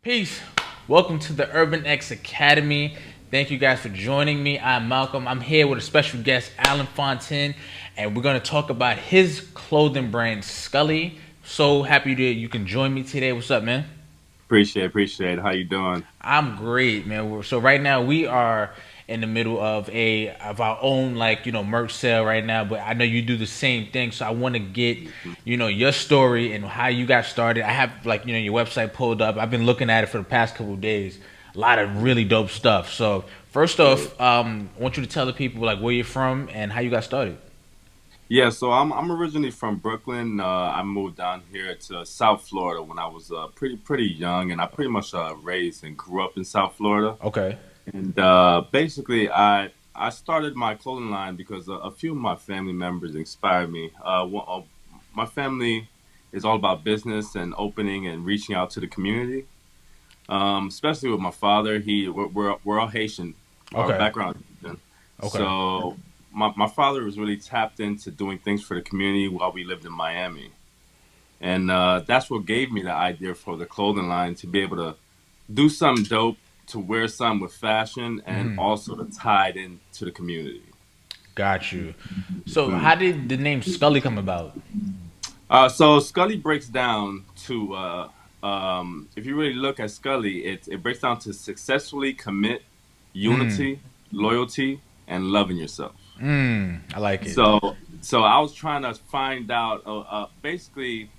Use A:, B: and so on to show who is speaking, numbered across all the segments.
A: Peace. Welcome to the Urban X Academy. Thank you guys for joining me. I'm Malcolm. I'm here with a special guest, Alain Fontin, and we're going to talk about his clothing brand, Scully. So happy that you can join me today. What's up, man?
B: Appreciate. How you doing?
A: I'm great, man. So right now we are in the middle of our own merch sale right now, but I know you do the same thing. So I want to get your story and how you got started. I have your website pulled up. I've been looking at it for the past couple of days. A lot of really dope stuff. So first
B: Good.
A: off, I want you to tell the people like where you're from and how you got started.
B: Yeah, so I'm originally from Brooklyn. I moved down here to South Florida when I was pretty young, and I pretty much raised and grew up in South Florida.
A: Okay.
B: And basically, I started my clothing line because a few of my family members inspired me. My family is all about business and opening and reaching out to the community. Especially with my father, we're all Haitian. Our
A: Okay.
B: background is Haitian.
A: Okay.
B: So my father was really tapped into doing things for the community while we lived in Miami, and that's what gave me the idea for the clothing line to be able to do something dope, to wear something with fashion, and also to tie it into the community.
A: Got you. So
B: Mhm.
A: how did the name Scully come about?
B: So Scully breaks down to if you really look at Scully, it breaks down to successfully commit unity, loyalty, and loving yourself.
A: I like it.
B: So I was trying to find out. Basically,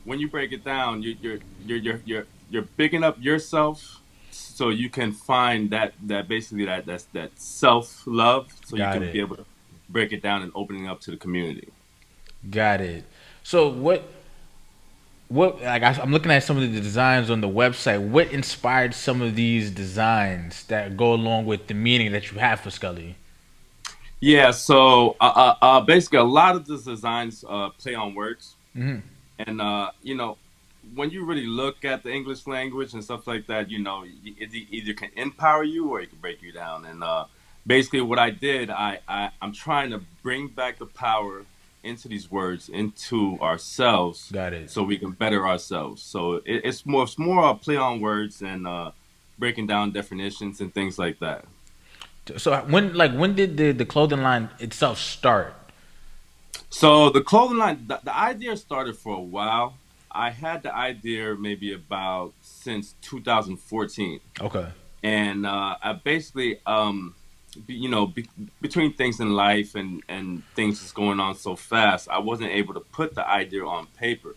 B: when you break it down, you're bigging up yourself, so you can find that basically that self love, so you
A: Got
B: can be
A: it.
B: able to break it down and opening up to the community.
A: Got it. So what I'm looking at some of the designs on the website. What inspired some of these designs that go along with the meaning that you have for Scully?
B: Yeah. So basically, a lot of the designs play on words, and when you really look at the English language and stuff like that, it either can empower you or it can break you down. And basically, what I did, I'm trying to bring back the power into these words, into ourselves,
A: Got it.
B: so we can better ourselves. So it's more a play on words and breaking down definitions and things like that.
A: So when did the clothing line itself start?
B: So the clothing line, the idea started for a while. I had the idea maybe about since 2014,
A: Okay.
B: and I basically, between things in life and things that's going on so fast, I wasn't able to put the idea on paper.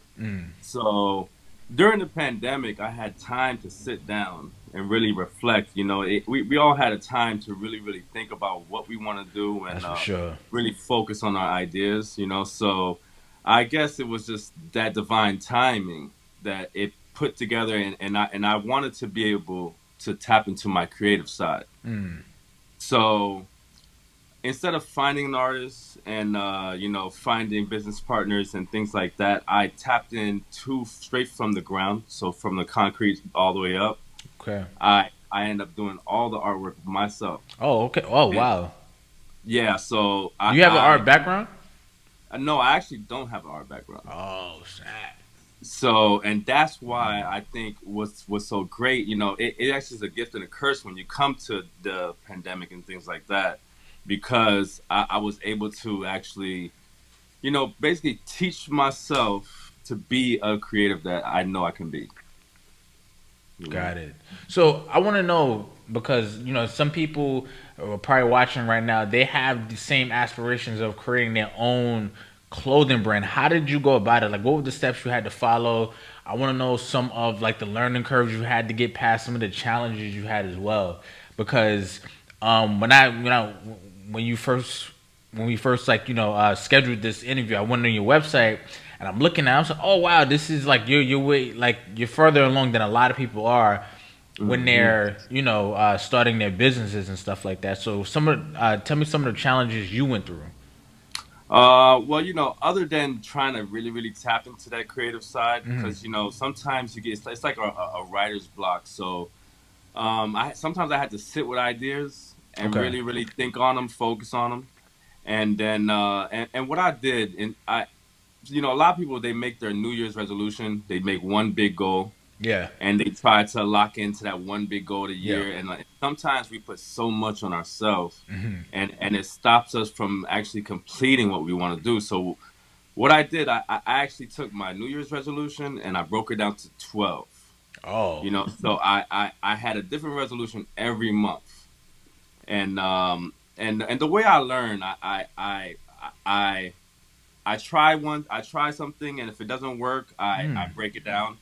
B: So during the pandemic, I had time to sit down and really reflect. We all had a time to really think about what we want to do and
A: That's for sure.
B: really focus on our ideas. So I guess it was just that divine timing that it put together, and I wanted to be able to tap into my creative side. So instead of finding an artist and finding business partners and things like that, I tapped in to straight from the ground, so from the concrete all the way up.
A: Okay.
B: I end up doing all the artwork myself,
A: Oh, okay. Oh,
B: and
A: wow.
B: yeah, so
A: You have an art background?
B: I no, I actually don't have an art background.
A: Oh, snap.
B: So, and that's why I think was so great. It actually is a gift and a curse when you come to the pandemic and things like that, because I was able to actually, basically teach myself to be a creative that I know I can be. You know.
A: Got it. So I want to know because some people are probably watching right now. They have the same aspirations of creating their own clothing brand. How did you go about it? Like, what were the steps you had to follow? I want to know some of like the learning curves you had to get past, some of the challenges you had as well. Because when you first when we first scheduled this interview, I went on your website and I'm looking at. I was like, oh wow, this is like you're way like you're further along than a lot of people are when
B: Hmm.
A: they're starting their businesses and stuff like that. So tell me some of the challenges you went through.
B: Well, other than trying to really tap into that creative side, because sometimes it's like a writer's block. So I sometimes I had to sit with ideas and
A: Okay.
B: really think on them, focus on them, and then and what I did, and a lot of people, they make their New Year's resolution, they make one big goal,
A: Yeah.
B: and they try to lock into that one big goal a
A: Yeah.
B: year. And like, sometimes we put so much on ourselves, and it stops us from actually completing what we want to do. So what I did, I actually took my New Year's resolution and I broke it down to 12.
A: Oh.
B: You know, so I had a different resolution every month, and and the way I learn, I I try something, and if it doesn't work, I break it down,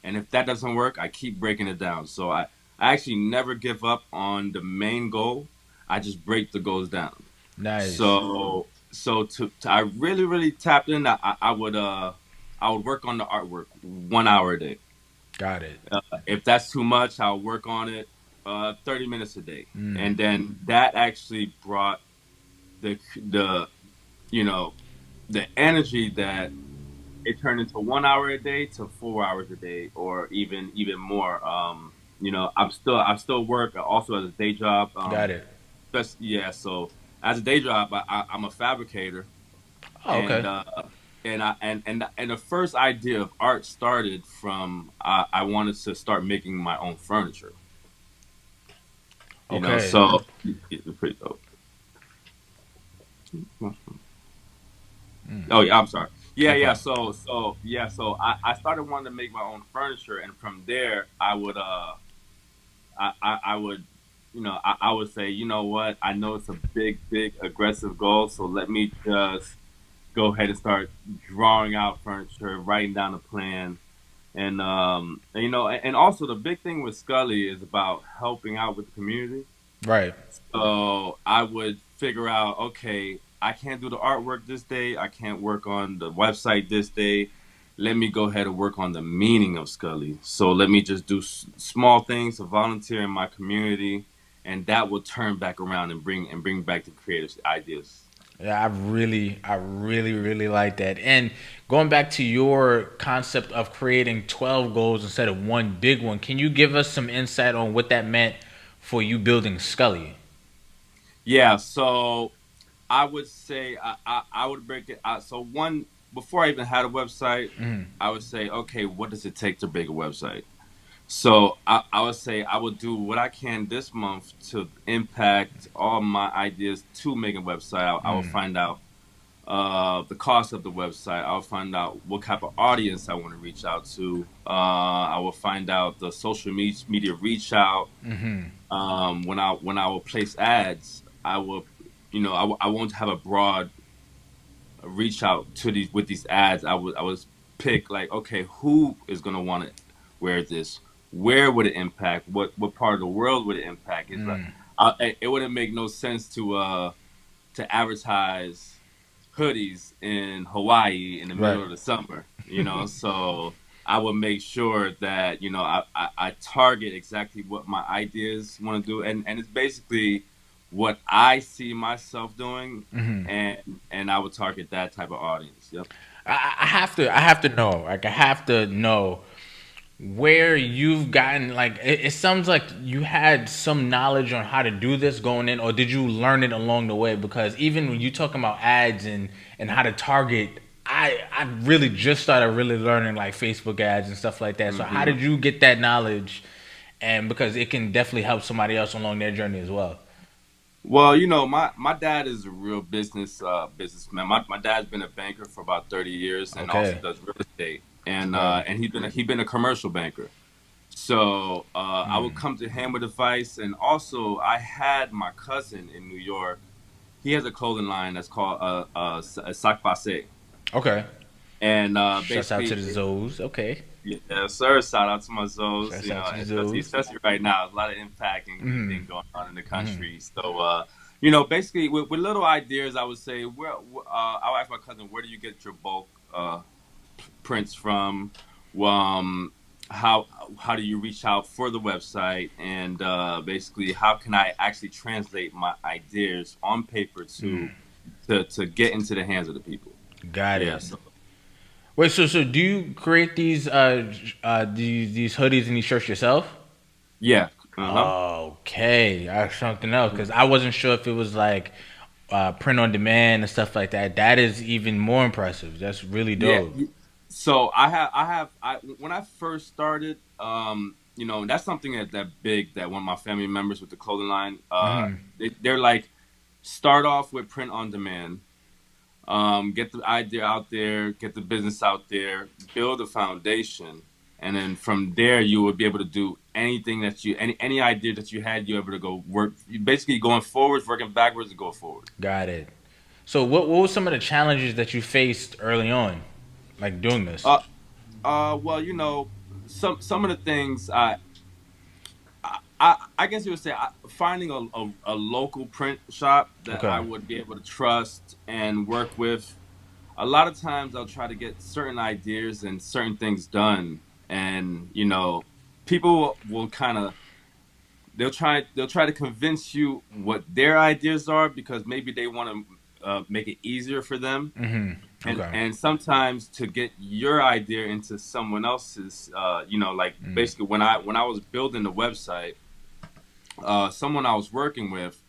B: and if that doesn't work, I keep breaking it down. So I actually never give up on the main goal. I just break the goals down.
A: Nice.
B: So to I really tapped in. I would work on the artwork 1 hour a day.
A: Got it.
B: If that's too much, I'll work on it 30 minutes a day, and then that actually brought the you know the energy that it turned into 1 hour a day to 4 hours a day, or even more. You know, I still work also as a day job.
A: Got it.
B: Yeah, so as a day job, I'm a fabricator,
A: Oh,
B: and
A: okay.
B: and the first idea of art started from I wanted to start making my own furniture. You know,
A: Okay.
B: so it's pretty dope. Oh yeah, I'm sorry.
A: No
B: Yeah.
A: problem.
B: So I started wanting to make my own furniture, and from there I would I would say, you know what, I know it's a big aggressive goal, so let me just go ahead and start drawing out furniture, writing down a plan, and you know, and also the big thing with Scully is about helping out with the community.
A: Right.
B: So I would figure out, okay, I can't do the artwork this day. I can't work on the website this day. Let me go ahead and work on the meaning of Scully. So let me just do small things to volunteer in my community, and that will turn back around and bring back the creative ideas.
A: Yeah, really like that. And going back to your concept of creating 12 goals instead of one big one, can you give us some insight on what that meant for you building Scully?
B: Yeah. So I would say I would break it out. So one, before I even had a website, I would say, okay, what does it take to make a website? So I would say I would do what I can this month to impact all my ideas to make a website. I will find out the cost of the website. I'll find out what type of audience I want to reach out to. I will find out the social media reach out. When I will place ads, I will, you know, I won't have a broad reach out to these with these ads. I was pick like, okay, who is gonna want to wear this? Where would it impact? What part of the world would it impact? It's like it wouldn't make no sense to advertise hoodies in Hawaii in the
A: Right.
B: middle of the summer. You know, so I would make sure that I target exactly what my ideas want to do, and it's basically what I see myself doing, and I would target that type of audience. Yep.
A: I have to know. Like I have to know where you've gotten like it sounds like you had some knowledge on how to do this going in, or did you learn it along the way? Because even when you talking about ads and how to target, I really just started really learning like Facebook ads and stuff like that. So how
B: hmm
A: did you get that knowledge? And because it can definitely help somebody else along their journey as well.
B: Well, my dad is a real businessman. My dad's been a banker for about 30 years and also
A: Okay.
B: does real estate.
A: Right.
B: And he's been a commercial banker. So I would come to him with advice, and also I had my cousin in New York. He has a clothing line that's called Sac Passe,
A: Okay.
B: and
A: Shouts out to
B: basically,
A: the Zoes. Okay.
B: yeah, sir. Shout out to my Zoes.
A: Shouts
B: You
A: out
B: know,
A: to the
B: especially
A: Zoes.
B: especially right now, there's a lot of impact and good thing going on in the
A: Mm-hmm.
B: country. So, basically, with little ideas, I would say, I'll ask my cousin, where do you get your bulk prints from? Um, how how do you reach out for the website? And basically, how can I actually translate my ideas on paper to get into the hands of the people?
A: Got
B: Yeah.
A: it.
B: So
A: Wait, so do you create these hoodies and these shirts yourself?
B: yeah. Uh
A: Okay, that's something else
B: huh.
A: because I wasn't sure if it was like print on demand and stuff like that. That is even more impressive. That's really
B: Yeah.
A: dope.
B: So when I first started, that's something that big that one of my family members with the clothing line, they're like, start off with print on demand, get the idea out there, get the business out there, build a foundation, and then from there you will be able to do anything that any idea that you had, you're able to go work. You basically going forwards, working backwards, and go forward.
A: Got it. So what were some of the challenges that you faced early on, like doing this?
B: Uh, well, some of the things I guess you would say finding a local print shop that I
A: Okay.
B: would be able to trust and work with. A lot of times I'll try to get certain ideas and certain things done, and people will kind of they'll try to convince you what their ideas are because maybe they want to make it easier for them, and
A: Okay.
B: and sometimes to get your idea into someone else's, like basically when I was building the website, someone I was working with,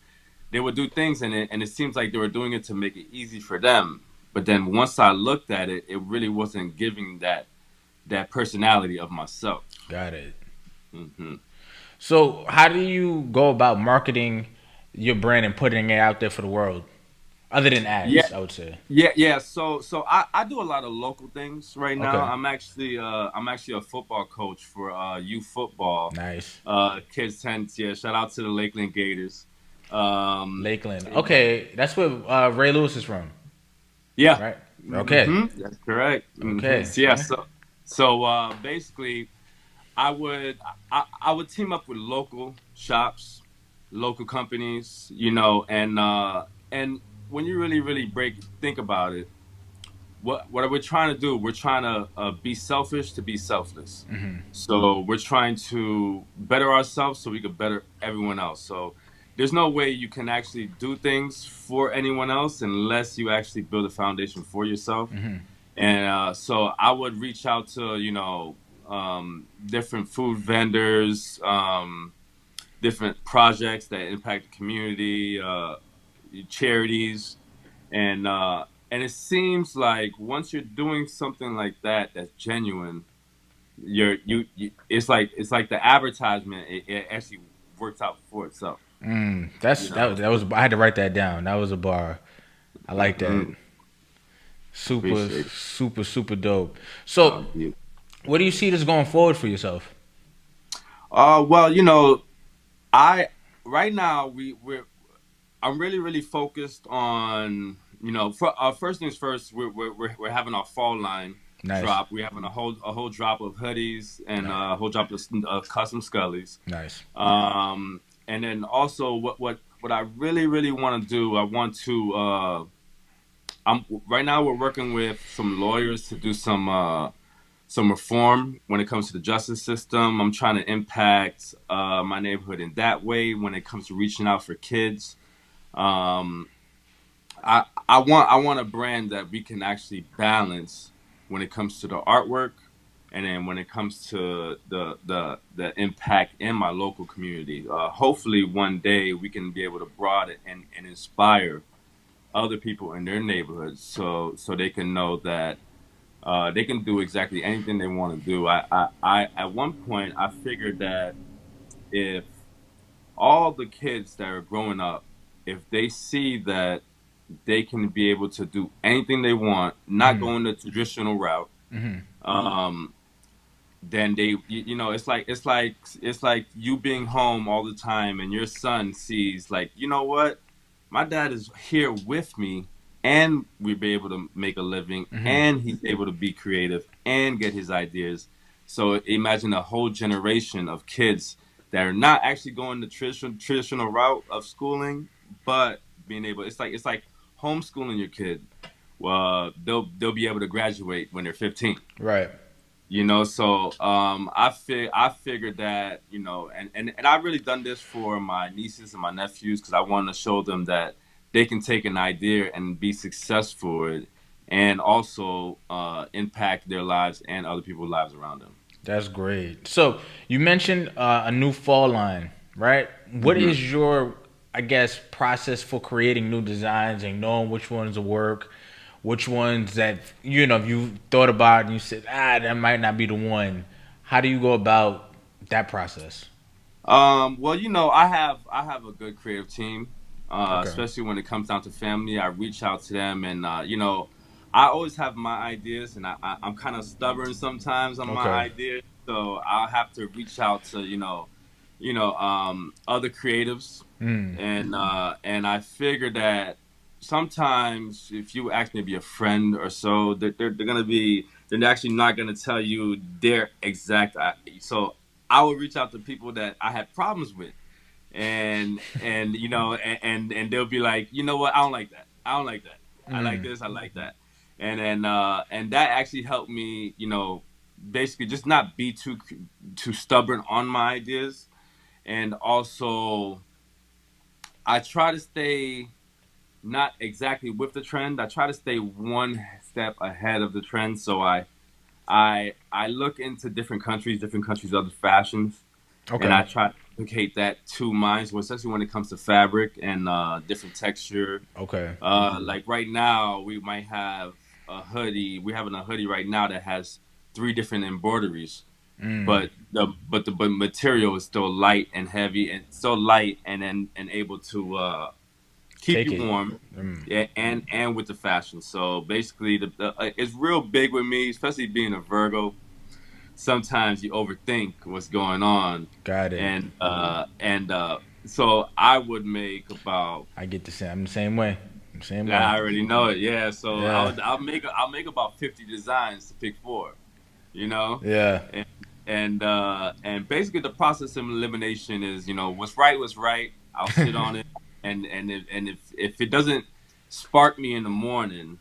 B: they would do things in it, and it seems like they were doing it to make it easy for them. But then once I looked at it, it really wasn't giving that personality of myself.
A: Got it.
B: Hmm.
A: So how do you go about marketing your brand and putting it out there for the world, other than
B: Yeah,
A: ads? I would say.
B: yeah. So I do a lot of local things right now.
A: Okay.
B: I'm actually a football coach for youth football.
A: Nice.
B: Kids 10. Yeah, shout out to the Lakeland Gators. Um,
A: Lakeland. Okay, that's where Ray Lewis is from,
B: yeah,
A: right? Okay.
B: that's correct.
A: Okay.
B: So yeah,
A: Okay.
B: so basically I would team up with local shops, local companies, and when you really think about it, what we're trying to do, we're trying to be selfish to be selfless. So we're trying to better ourselves so we can better everyone else. So there's no way you can actually do things for anyone else unless you actually build a foundation for yourself. And so I would reach out to different food vendors, different projects that impact the community, charities, and it seems like once you're doing something like that that's genuine, it's like the advertisement, it actually works out for itself.
A: That's
B: You know.
A: that was I had to write that down. That was a bar. I like that.
B: Hmm.
A: Super,
B: Appreciate it.
A: super dope. So,
B: Yeah.
A: what do you see this going forward for yourself?
B: Well, I right now we're I'm really focused on first things first. We're having our fall line
A: Nice,
B: drop. We're having a whole drop of hoodies and
A: nice,
B: a whole drop of custom Scullys.
A: nice.
B: And then also what I really want to do. I want to. I'm right now we're working with some lawyers to do some reform when it comes to the justice system. I'm trying to impact my neighborhood in that way when it comes to reaching out for kids. Um, I want a brand that we can actually balance when it comes to the artwork, and then when it comes to the impact in my local community. Hopefully, one day we can be able to broaden and inspire other people in their neighborhoods, so they can know that they can do exactly anything they want to do. I at one point I figured that if all the kids that are growing up, if they see that they can be able to do anything they want, not going the traditional route, um, then it's like you being home all the time and your son sees, like, you know what, my dad is here with me, and we'll be able to make a living, and he's able to be creative and get his ideas. So imagine a whole generation of kids that are not actually going the traditional route of schooling, but being able, it's like homeschooling your kid. Well, they'll be able to graduate when they're 15.
A: Right.
B: So I figured that, and I've really done this for my nieces and my nephews because I want to show them that they can take an idea and be successful with it, and also impact their lives and other people's lives around them.
A: That's great. So you mentioned a new fall line, right? What
B: Hmm.
A: is your, I guess, process for creating new designs and knowing which ones will work? which ones that you thought about and you said, that might not be the one. How do you go about that process?
B: Well, I have a good creative team,
A: Okay.
B: especially when it comes down to family. I reach out to them, and I always have my ideas, and I'm kind of stubborn sometimes on my
A: Okay.
B: ideas, so I'll have to reach out to other creatives,
A: Mm.
B: and I figure that sometimes if you ask maybe a friend or so, they're actually not gonna tell you their exact. So I would reach out to people that I had problems with, and they'll be like, you know what, I don't like that. I don't like that. I like
A: Mm.
B: this. I like that. And that actually helped me, basically just not be too stubborn on my ideas, and also I try to stay not exactly with the trend. I try to stay one step ahead of the trend. So I look into different countries' other fashions, and
A: Okay.
B: I try to replicate that to mine. So especially when it comes to fabric and different texture.
A: Okay.
B: Like right now, we might have a hoodie. We're having a hoodie right now that has three different embroideries,
A: Mm.
B: but material is still light and heavy, and so light and able to keep
A: Take
B: you
A: it.
B: warm.
A: Mm.
B: Yeah, and with the fashion. So basically, it's real big with me, especially being a Virgo. Sometimes you overthink what's going on,
A: Got it.
B: and so I would make about.
A: I get the same. I'm the same way. Same way.
B: I already know it. Yeah, so
A: Yeah.
B: I'll make about 50 designs to pick for. You know,
A: Yeah.
B: and and basically the process of elimination is, what's right. I'll sit on it, and if it doesn't spark me in the morning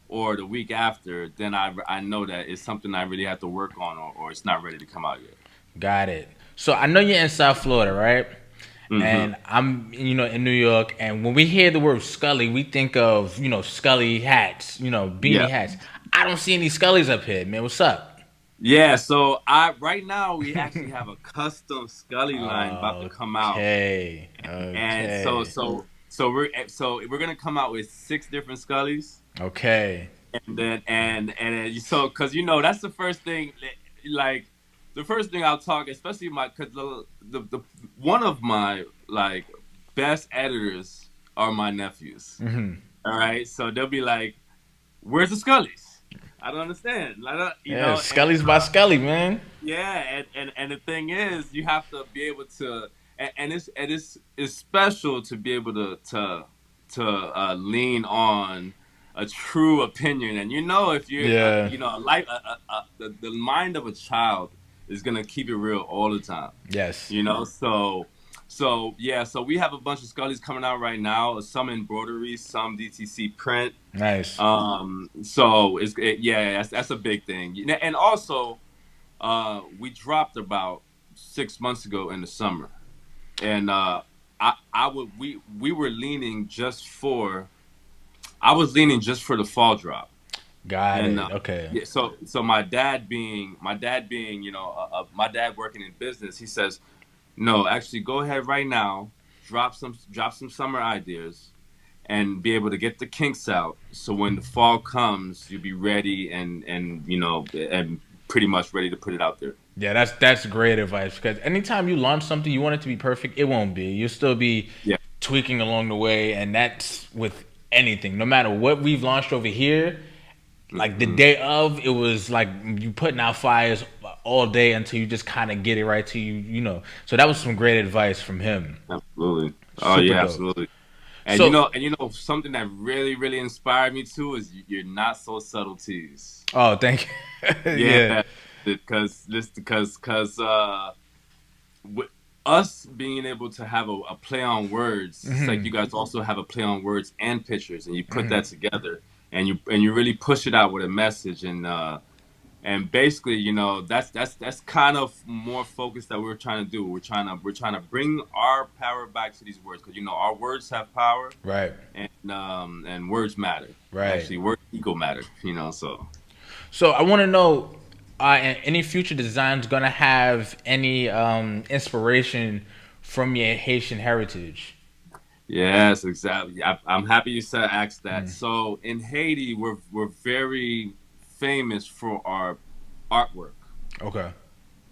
B: or the week after, then I know that it's something I really have to work on, or it's not ready to come out yet.
A: Got it. So I know you're in South Florida, right?
B: Hmm.
A: And I'm, in New York. And when we hear the word Scully, we think of, Scully hats, beanie
B: Yeah.
A: hats. I don't see any Scullys up here, man. What's up?
B: Yeah, so I right now we actually have a custom Scully line about to come out,
A: Okay.
B: and so
A: Okay.
B: so so we're gonna come out with six different Scullys.
A: Okay.
B: And then because that's the first thing, like the first thing I'll talk, especially my because the one of my like best editors are my nephews.
A: Hmm.
B: All right, so they'll be like, "Where's the Scullys? I don't understand. I don't,
A: Yeah,
B: and
A: Scully's by Scully, man.
B: yeah, and the thing is, you have to be able to, and it's special to be able to lean on a true opinion, and if you're
A: Yeah.
B: a life, the mind of a child is gonna keep it real all the time,
A: Yes.
B: so yeah, so we have a bunch of Scullys coming out right now, some embroidery, some DTC print.
A: Nice.
B: So yeah, that's a big thing, and also we dropped about 6 months ago in the summer, and I would we were leaning just for I was leaning just for the fall drop,
A: Got
B: and
A: it. Okay.
B: yeah, so my dad being my dad working in business, he says, no, actually go ahead right now, drop some summer ideas, and be able to get the kinks out, so when the fall comes, you'll be ready and pretty much ready to put it out there.
A: Yeah, that's great advice because anytime you launch something, you want it to be perfect. It won't be. You'll still be
B: Yeah.
A: tweaking along the way, and that's with anything. No matter what we've launched over here, like the
B: Hmm.
A: day of, it was like you putting out fires all day until you just kind of get it right. To So that was some great advice from him.
B: Absolutely. Oh
A: Super
B: yeah,
A: dope.
B: absolutely. And
A: So,
B: something that really, really inspired me too is your not so subtleties.
A: oh, thank you. Yeah.
B: Yeah, because with us being able to have a play on words, it's like
A: Hmm.
B: you guys also have a play on words and pictures, and you put that together, and you really push it out with a message, and basically, that's kind of more focus that we're trying to do. We're trying to bring our power back to these words, because our words have power,
A: Right.
B: and words matter.
A: Right.
B: Actually, words equal matter. So.
A: So I want to know, any future designs gonna have any inspiration from your Haitian heritage?
B: Yes, exactly. I'm happy you said asked that.
A: Mm.
B: So in Haiti, we're very famous for our artwork.
A: Okay.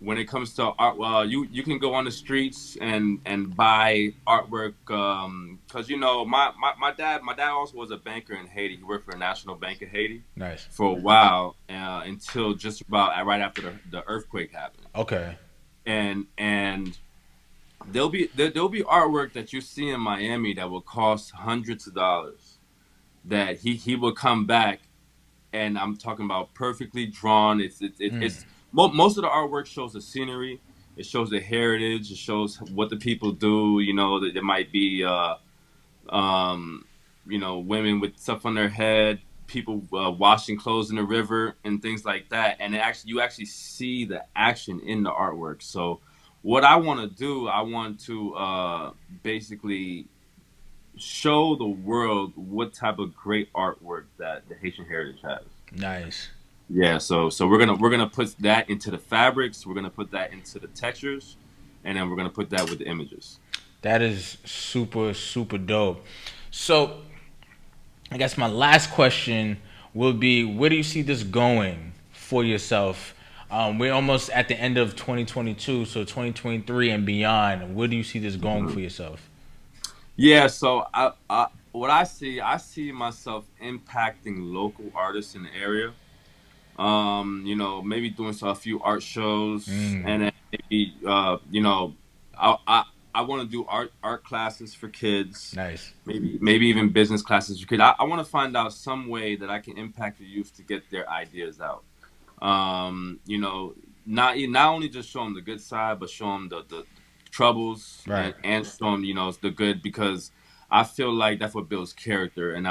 B: When it comes to art, well, you can go on the streets and buy artwork. Because my dad also was a banker in Haiti. He worked for the National Bank of Haiti
A: Nice.
B: for a while, until just about right after the earthquake happened.
A: Okay.
B: And there'll be artwork that you see in Miami that will cost hundreds of dollars. That he will come back, and I'm talking about perfectly drawn.
A: Mm.
B: Most of the artwork shows the scenery. It shows the heritage. It shows what the people do. That there might be um, women with stuff on their head, people washing clothes in the river, and things like that. And you actually see the action in the artwork. So, what I want to do, I want to basically show the world what type of great artwork that the Haitian heritage has.
A: Nice.
B: Yeah, so we're gonna put that into the fabrics. We're gonna put that into the textures, and then we're gonna put that with the images.
A: That is super super dope. So I guess my last question will be: where do you see this going for yourself? We're almost at the end of 2022, so 2023 and beyond. Where do you see this going for yourself?
B: Yeah, so what I see myself impacting local artists in the area. Maybe doing a few art shows,
A: Mm,
B: and then maybe I want to do art classes for kids,
A: nice.
B: maybe even business classes for kids. I want to find out some way that I can impact the youth to get their ideas out. Not only just show them the good side, but show them the troubles,
A: Right.
B: and show them the good, because I feel like that's what builds character. And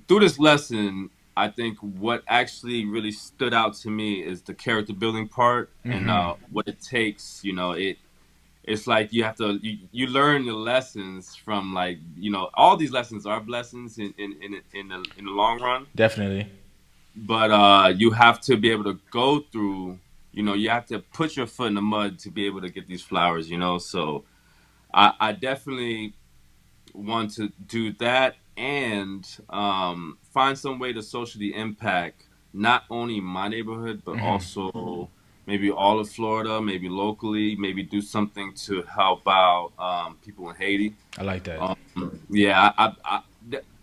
B: through this lesson, I think what actually really stood out to me is the character building part, and
A: Mm-hmm.
B: what it takes. It's like you have to you learn the lessons from, like, all these lessons are lessons in the long run,
A: Definitely.
B: but you have to be able to go through. You have to put your foot in the mud to be able to get these flowers. So I definitely want to do that, and find some way to socially impact not only my neighborhood, but
A: Mm-hmm.
B: also maybe all of Florida, maybe locally, maybe do something to help out people in Haiti.
A: I like that.
B: Um, yeah,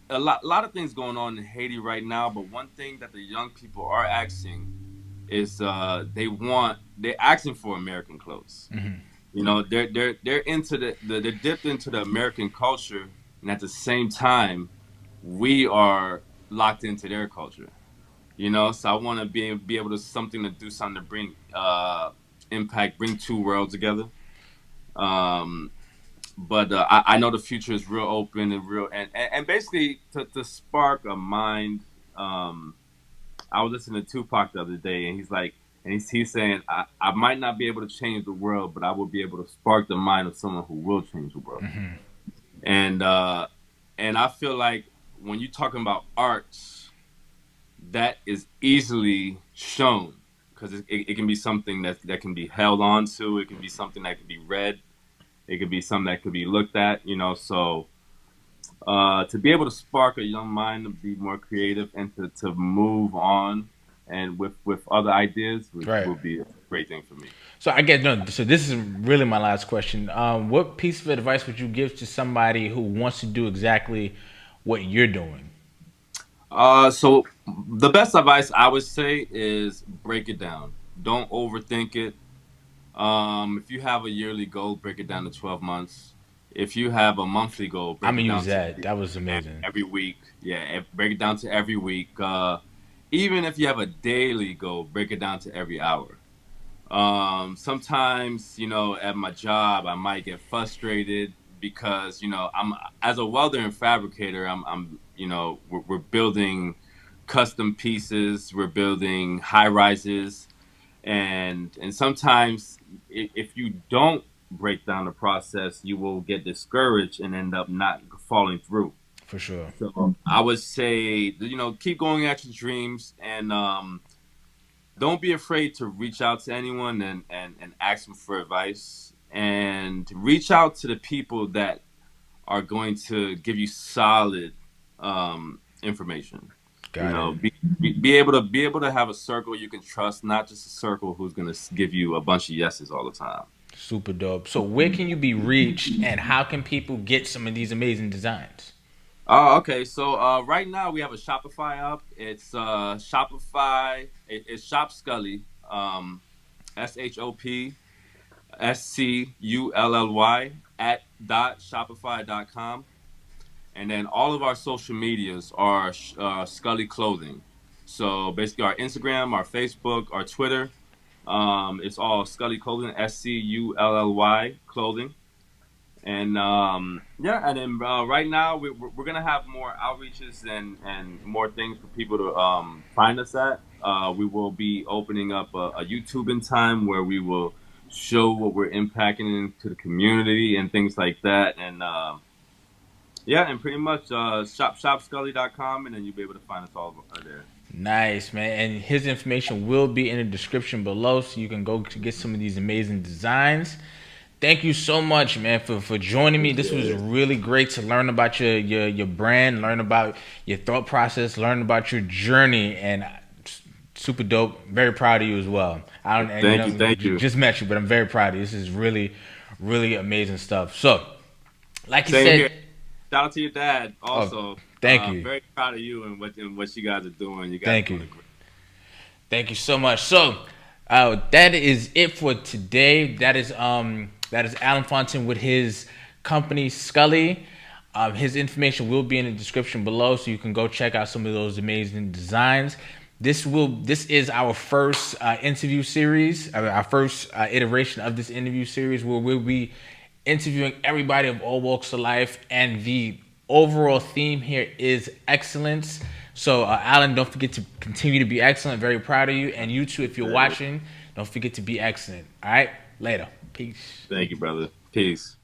B: a lot of things going on in Haiti right now, but one thing that the young people are asking is they're asking for American clothes.
A: Mm-hmm.
B: They're into they're dipped into the American culture, and at the same time, we are locked into their culture. So I want to be able to do something to bring impact, bring two worlds together. Um, but I know the future is real open and real, and basically to spark a mind. Um, I was listening to Tupac the other day, and he's like, and he's saying, I might not be able to change the world, but I will be able to spark the mind of someone who will change the world.
A: Mm-hmm.
B: And I feel like when you're talking about arts, that is easily shown, because it can be something that can be held on to. It can be something that can be read. It could be something that could be looked at. So to be able to spark a young mind to be more creative and to move on and with other ideas
A: Right.
B: would be a great thing for me.
A: So I get no. So this is really my last question. What piece of advice would you give to somebody who wants to do exactly what you're doing?
B: So the best advice I would say is break it down. Don't overthink it. If you have a yearly goal, break it down to 12 months. If you have a monthly goal,
A: I'm
B: break
A: gonna
B: it
A: use
B: down to
A: that. That was amazing.
B: every week. Yeah, break it down to every week. Even if you have a daily goal, break it down to every hour. Sometimes, at my job, I might get frustrated because, I'm as a welder and fabricator, we're building custom pieces, we're building high rises, and sometimes if you don't break down the process, you will get discouraged and end up not following through.
A: For sure.
B: So I would say, keep going at your dreams, and don't be afraid to reach out to anyone and ask them for advice, and reach out to the people that are going to give you solid information. You
A: Got
B: know,
A: it.
B: be able to have a circle you can trust, not just a circle who's going to give you a bunch of yeses all the time.
A: Super dope. So where can you be reached, and how can people get some of these amazing designs?
B: Oh, okay. So right now we have a Shopify up. It's Shopify. It's Shop Scully. ShopScully at dot shopify.com. And then all of our social medias are Scully Clothing. So basically, our Instagram, our Facebook, our Twitter, it's all Scully Clothing, SCULLY Clothing. And yeah, and then right now we're gonna have more outreaches and more things for people to find us at. We will be opening up a YouTube in time where we will show what we're impacting into the community and things like that. And yeah, and pretty much shopscully.com, and then you'll be able to find us all there.
A: Nice, man. And his information will be in the description below so you can go to get some of these amazing designs. Thank you so much, man, for joining me. This was
B: Appreciate it.
A: really great to learn about your brand, learn about your thought process, learn about your journey, and super dope. Very proud of you as well. I don't, and,
B: Thank you, thank you.
A: just met you, but I'm very proud of you. This is really, really amazing stuff. So, like you
B: Same here.
A: said,
B: Shout out to your dad
A: oh,
B: also.
A: thank you,
B: Very proud of you and what you guys are doing. You guys are
A: thank
B: doing
A: you.
B: a great.
A: Thank you so much. So, that is it for today. That is Alain Fontin with his company Scully. His information will be in the description below, so you can go check out some of those amazing designs. This is our first interview series, our first iteration of this interview series, where we'll be interviewing everybody of all walks of life, and the overall theme here is excellence. So, Alan, don't forget to continue to be excellent. Very proud of you, and you too, if you're watching, don't forget to be excellent. All right, later, peace.
B: Thank you, brother. Peace.